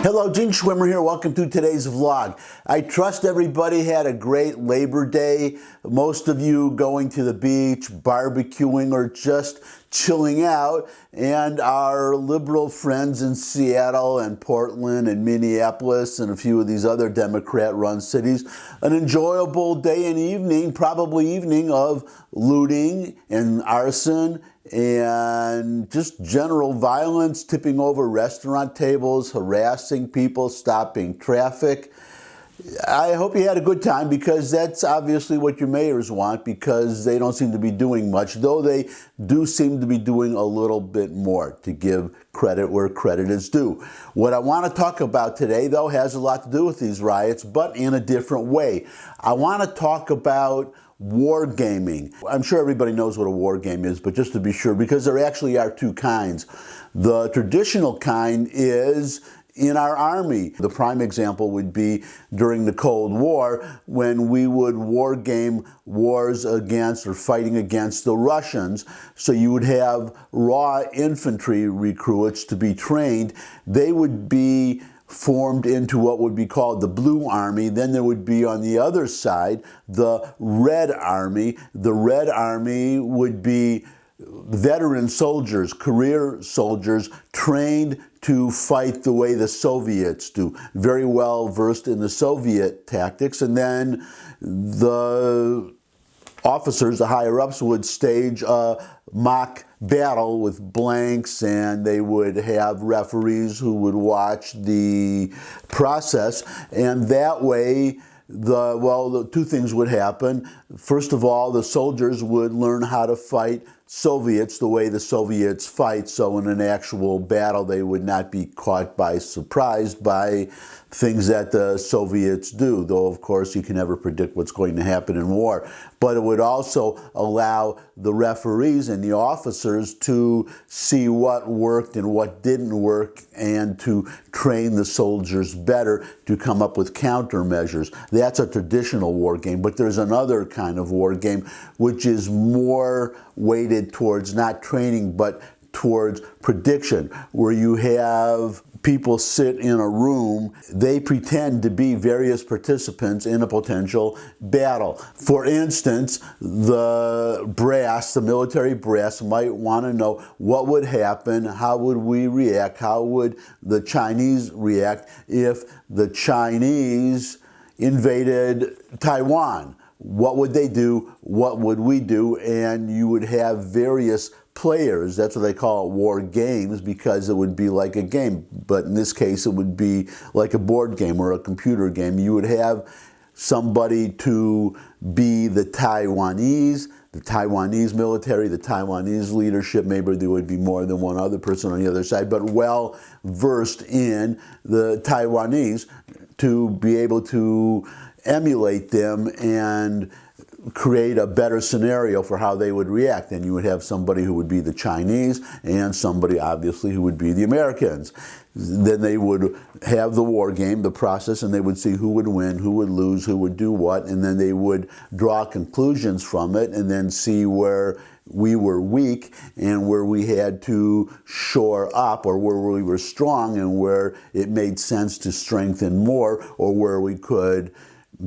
Hello, Gene Schwimmer here. Welcome to today's vlog. I trust everybody had a great Labor Day. Most of you going to the beach, barbecuing, or just chilling out. And our liberal friends in Seattle and Portland and Minneapolis and a few of these other Democrat-run cities, an enjoyable day and evening, probably evening, of looting and arson and just general violence, tipping over restaurant tables, harassing people, stopping traffic. I hope you had a good time, because that's obviously what your mayors want, because they don't seem to be doing much, though they do seem to be doing a little bit more, to give credit where credit is due. What I want to talk about today, though, has a lot to do with these riots, but in a different way. I want to talk about wargaming. I'm sure everybody knows what a war game is, but just to be sure, because there actually are two kinds. The traditional kind is in our army. The prime example would be during the Cold War, when we would war game wars against or fighting against the Russians. So you would have raw infantry recruits to be trained. They would be formed into what would be called the Blue Army. Then there would be on the other side the Red Army. The Red Army would be veteran soldiers, career soldiers, trained to fight the way the Soviets do, very well versed in the Soviet tactics. And then the officers, the higher-ups, would stage a mock battle with blanks, and they would have referees who would watch the process. And that way, the two things would happen. First of all, the soldiers would learn how to fight Soviets the way the Soviets fight, so in an actual battle they would not be caught by surprise by things that the Soviets do, though of course you can never predict what's going to happen in war. But it would also allow the referees and the officers to see what worked and what didn't work, and to train the soldiers better to come up with countermeasures. That's a traditional war game, but there's another kind of war game which is more weighted towards not training but towards prediction, where you have people sit in a room, they pretend to be various participants in a potential battle. For instance, the brass, the military brass, might want to know what would happen, how would we react, how would the Chinese react if the Chinese invaded Taiwan. What would they do? What would we do? And you would have various players. That's what they call it, war games, because it would be like a game. But in this case, it would be like a board game or a computer game. You would have somebody to be the Taiwanese military, the Taiwanese leadership. Maybe there would be more than one other person on the other side, but well versed in the Taiwanese, to be able to emulate them and create a better scenario for how they would react. And you would have somebody who would be the Chinese and somebody obviously who would be the Americans. Then they would have the war game, the process, and they would see who would win, who would lose, who would do what, and then they would draw conclusions from it and then see where we were weak and where we had to shore up, or where we were strong and where it made sense to strengthen more, or where we could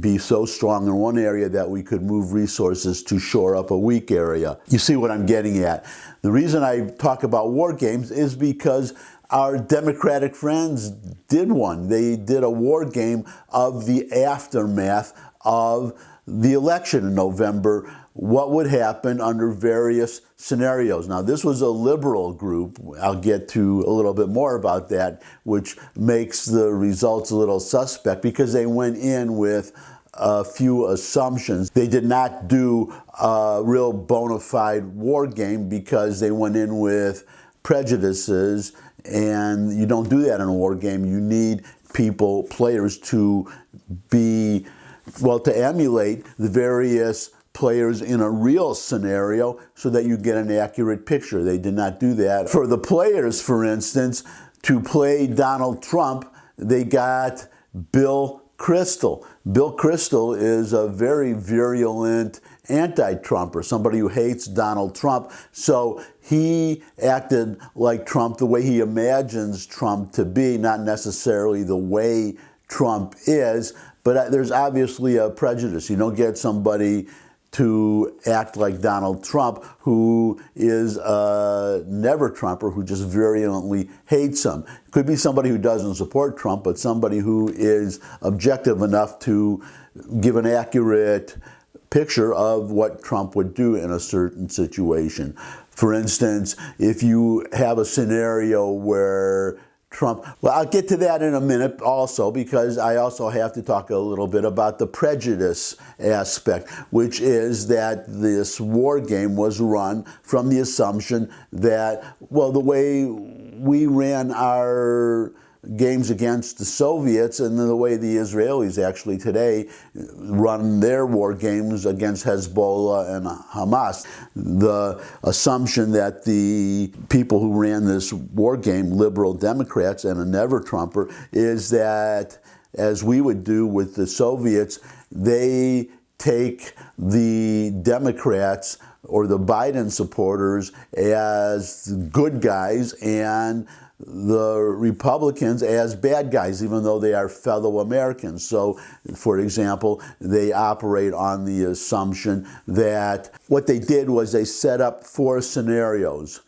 be so strong in one area that we could move resources to shore up a weak area. You see what I'm getting at. The reason I talk about war games is because our Democratic friends did one. They did a war game of the aftermath of the election in November. What would happen under various scenarios. Now, this was a liberal group. I'll get to a little bit more about that, which makes the results a little suspect, because they went in with a few assumptions. They did not do a real bona fide war game because they went in with prejudices, and you don't do that in a war game. You need players to be, well, to emulate the various players in a real scenario so that you get an accurate picture. They did not do that. For the players, for instance, to play Donald Trump, they got Bill Kristol. Bill Kristol is a very virulent anti-Trumper, somebody who hates Donald Trump. So he acted like Trump the way he imagines Trump to be, not necessarily the way Trump is, but there's obviously a prejudice. You don't get somebody to act like Donald Trump, who is a never-Trumper, who just virulently hates him. Could be somebody who doesn't support Trump, but somebody who is objective enough to give an accurate picture of what Trump would do in a certain situation. For instance, if you have a scenario where Trump, well, I'll get to that in a minute also, because I also have to talk a little bit about the prejudice aspect, which is that this war game was run from the assumption that, well, the way we ran our games against the Soviets and the way the Israelis actually today run their war games against Hezbollah and Hamas. The assumption that the people who ran this war game, liberal Democrats and a never-Trumper, is that, as we would do with the Soviets, they take the Democrats or the Biden supporters as good guys and the Republicans as bad guys, even though they are fellow Americans. So, for example, they operate on the assumption that what they did was they set up 4 scenarios.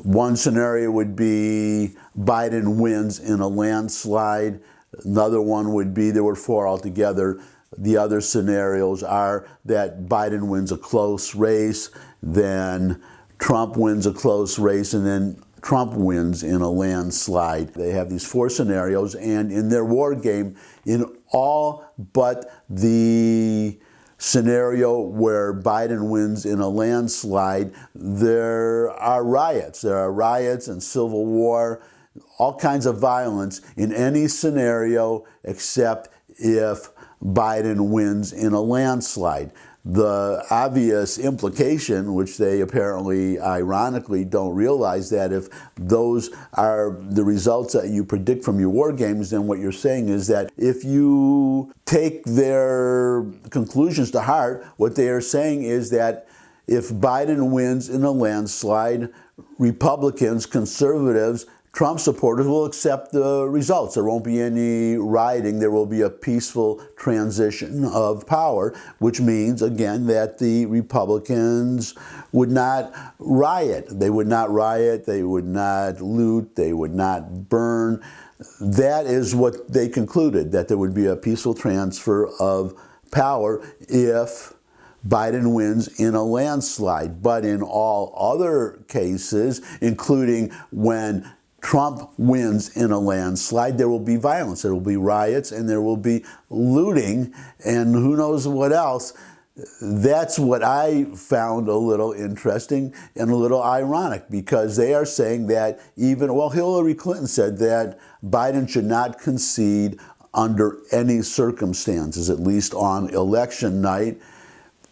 One scenario would be Biden wins in a landslide. Another one would be, there were 4 altogether. The other scenarios are that Biden wins a close race, then Trump wins a close race, and then Trump wins in a landslide. They have these 4 scenarios, and in their war game, in all but the scenario where Biden wins in a landslide, there are riots. There are riots and civil war, all kinds of violence in any scenario except if Biden wins in a landslide. The obvious implication, which they apparently ironically don't realize, that if those are the results that you predict from your war games, then what you're saying is that if you take their conclusions to heart, what they are saying is that if Biden wins in a landslide, Republicans, conservatives, Trump supporters will accept the results. There won't be any rioting. There will be a peaceful transition of power, which means, again, that the Republicans would not riot. They would not riot. They would not loot. They would not burn. That is what they concluded, that there would be a peaceful transfer of power if Biden wins in a landslide. But in all other cases, including when Trump wins in a landslide, there will be violence, there will be riots, and there will be looting, and who knows what else. That's what I found a little interesting and a little ironic, because they are saying that even, well, Hillary Clinton said that Biden should not concede under any circumstances, at least on election night.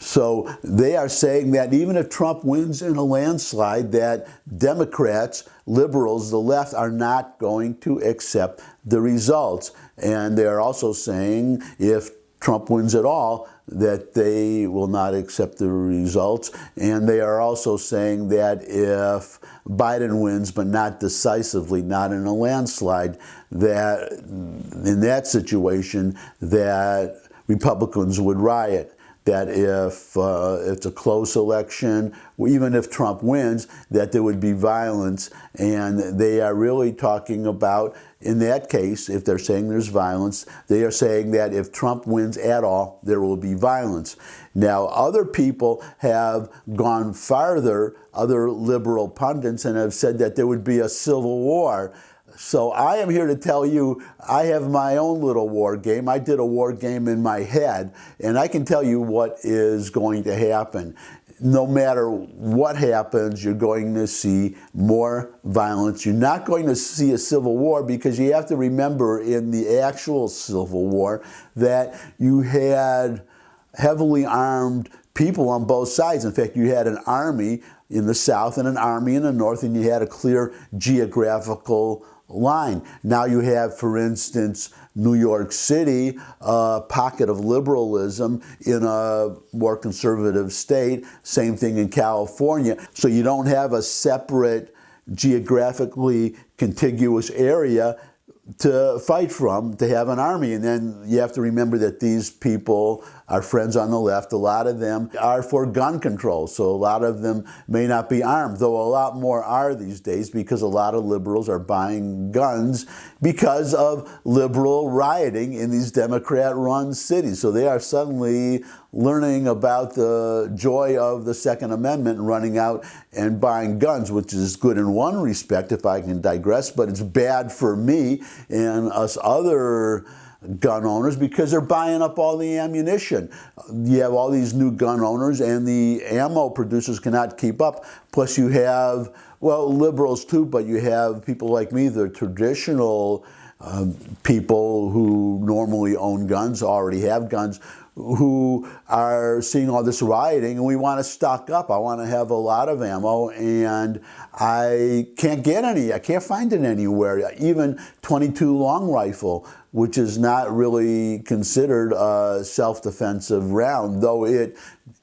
So they are saying that even if Trump wins in a landslide, that Democrats, liberals, the left, are not going to accept the results. And they are also saying if Trump wins at all, that they will not accept the results. And they are also saying that if Biden wins, but not decisively, not in a landslide, that in that situation, that Republicans would riot. That if it's a close election, even if Trump wins, that there would be violence. And they are really talking about, in that case, if they're saying there's violence, they are saying that if Trump wins at all, there will be violence. Now, other people have gone farther, other liberal pundits, and have said that there would be a civil war. So I am here to tell you, I have my own little war game. I did a war game in my head, and I can tell you what is going to happen. No matter what happens, you're going to see more violence. You're not going to see a civil war, because you have to remember, in the actual Civil War, that you had heavily armed people on both sides. In fact, you had an army in the south and an army in the north, and you had a clear geographical line. Now you have, for instance, New York City, a pocket of liberalism in a more conservative state. Same thing in California. So you don't have a separate geographically contiguous area to fight from, to have an army. And then you have to remember that these people, our friends on the left, a lot of them are for gun control. So a lot of them may not be armed, though a lot more are these days, because a lot of liberals are buying guns because of liberal rioting in these Democrat-run cities. So they are suddenly learning about the joy of the Second Amendment and running out and buying guns, which is good in one respect, if I can digress, but it's bad for me and us other gun owners because they're buying up all the ammunition. You have all these new gun owners and the ammo producers cannot keep up. Plus you have, well, liberals too, but you have people like me, the traditional people who normally own guns, already have guns, who are seeing all this rioting, and we want to stock up. I want to have a lot of ammo, and I can't get any. I can't find it anywhere. Even .22 long rifle, which is not really considered a self-defensive round, though it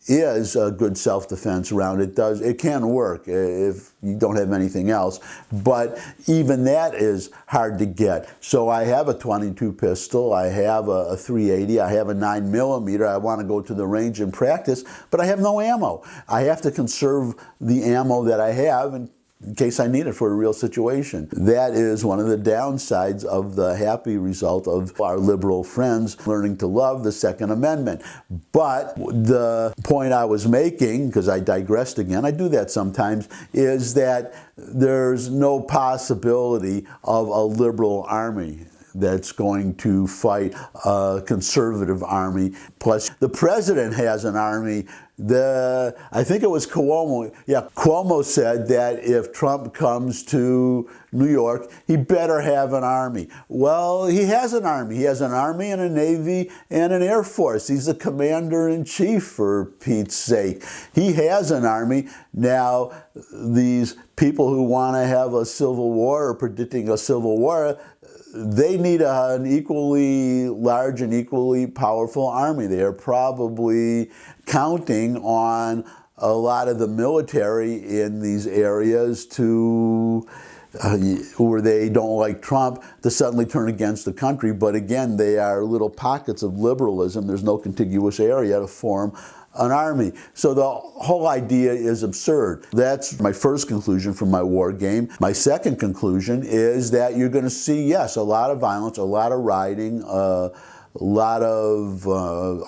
is a good self-defense round. It can work if you don't have anything else, but even that is hard to get. So I have a .22 pistol, I have a .380, I have a 9mm. I want to go to the range and practice, but I have no ammo. I have to conserve the ammo that I have in case I need it for a real situation. That is one of the downsides of the happy result of our liberal friends learning to love the Second Amendment. But the point I was making, because I digressed again, I do that sometimes, is that there's no possibility of a liberal army that's going to fight a conservative army. Plus, the president has an army. I think it was Cuomo. Yeah, Cuomo said that if Trump comes to New York, he better have an army. Well, he has an army. He has an army and a navy and an air force. He's the commander-in-chief, for Pete's sake. He has an army. Now, these people who want to have a civil war or predicting a civil war, they need an equally large and equally powerful army. They are probably counting on a lot of the military in these areas to, where they don't like Trump, to suddenly turn against the country. But again, they are little pockets of liberalism. There's no contiguous area to form an army. So the whole idea is absurd. That's my first conclusion from my war game. My second conclusion is that you're going to see, yes, a lot of violence, a lot of rioting, a lot of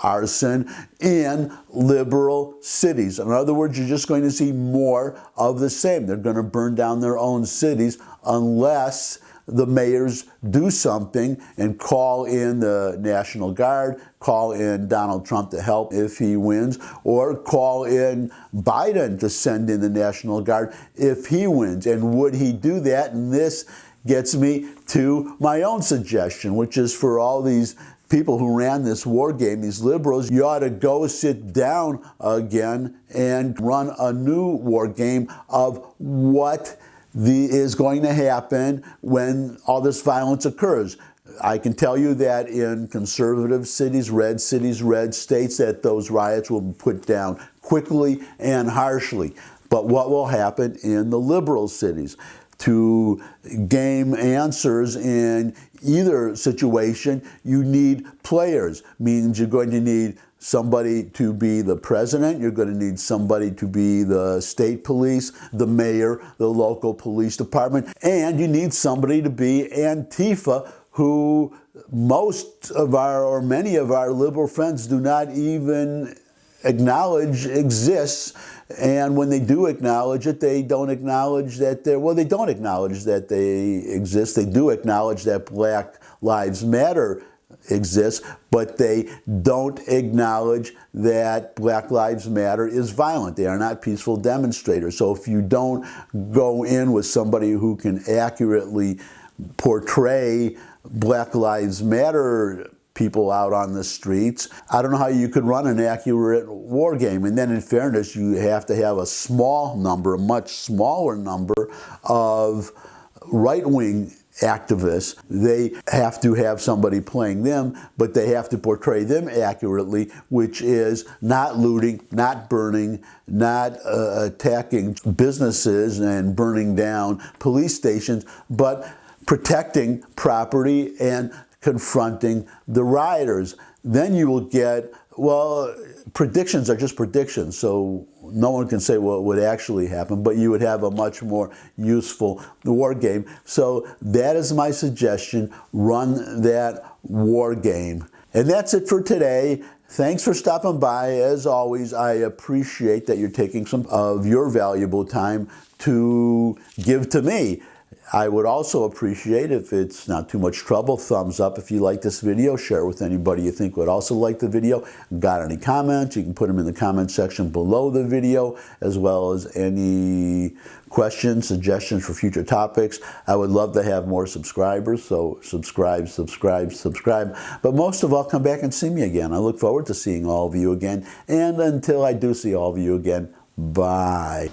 arson in liberal cities. In other words, you're just going to see more of the same. They're going to burn down their own cities unless the mayors do something and call in the National Guard, call in Donald Trump to help if he wins, or call in Biden to send in the National Guard if he wins. And would he do that? And this gets me to my own suggestion, which is for all these people who ran this war game, these liberals, you ought to go sit down again and run a new war game of what is going to happen when all this violence occurs. I can tell you that in conservative cities, red states, that those riots will be put down quickly and harshly. But what will happen in the liberal cities? To game answers in either situation, you need players. Means you're going to need somebody to be the president, you're going to need somebody to be the state police, the mayor, the local police department, and you need somebody to be Antifa, who most of our, or many of our liberal friends do not even acknowledge exists. And when they do acknowledge it, they don't acknowledge that they don't acknowledge that they exist. They do acknowledge that Black Lives Matter exists, but they don't acknowledge that Black Lives Matter is violent. They are not peaceful demonstrators. So if you don't go in with somebody who can accurately portray Black Lives Matter people out on the streets. I don't know how you could run an accurate war game. And then in fairness, you have to have a small number, a much smaller number of right-wing activists. They have to have somebody playing them, but they have to portray them accurately, which is not looting, not burning, not attacking businesses and burning down police stations, but protecting property and confronting the rioters. Then you will get, well, predictions are just predictions, so no one can say what would actually happen, but you would have a much more useful war game. So that is my suggestion. Run that war game. And that's it for today. Thanks for stopping by. As always, I appreciate that you're taking some of your valuable time to give to me. I would also appreciate, if it's not too much trouble, thumbs up if you like this video. Share it with anybody you think would also like the video. Got any comments? You can put them in the comment section below the video, as well as any questions, suggestions for future topics. I would love to have more subscribers, so subscribe. But most of all, come back and see me again. I look forward to seeing all of you again. And until I do see all of you again, bye.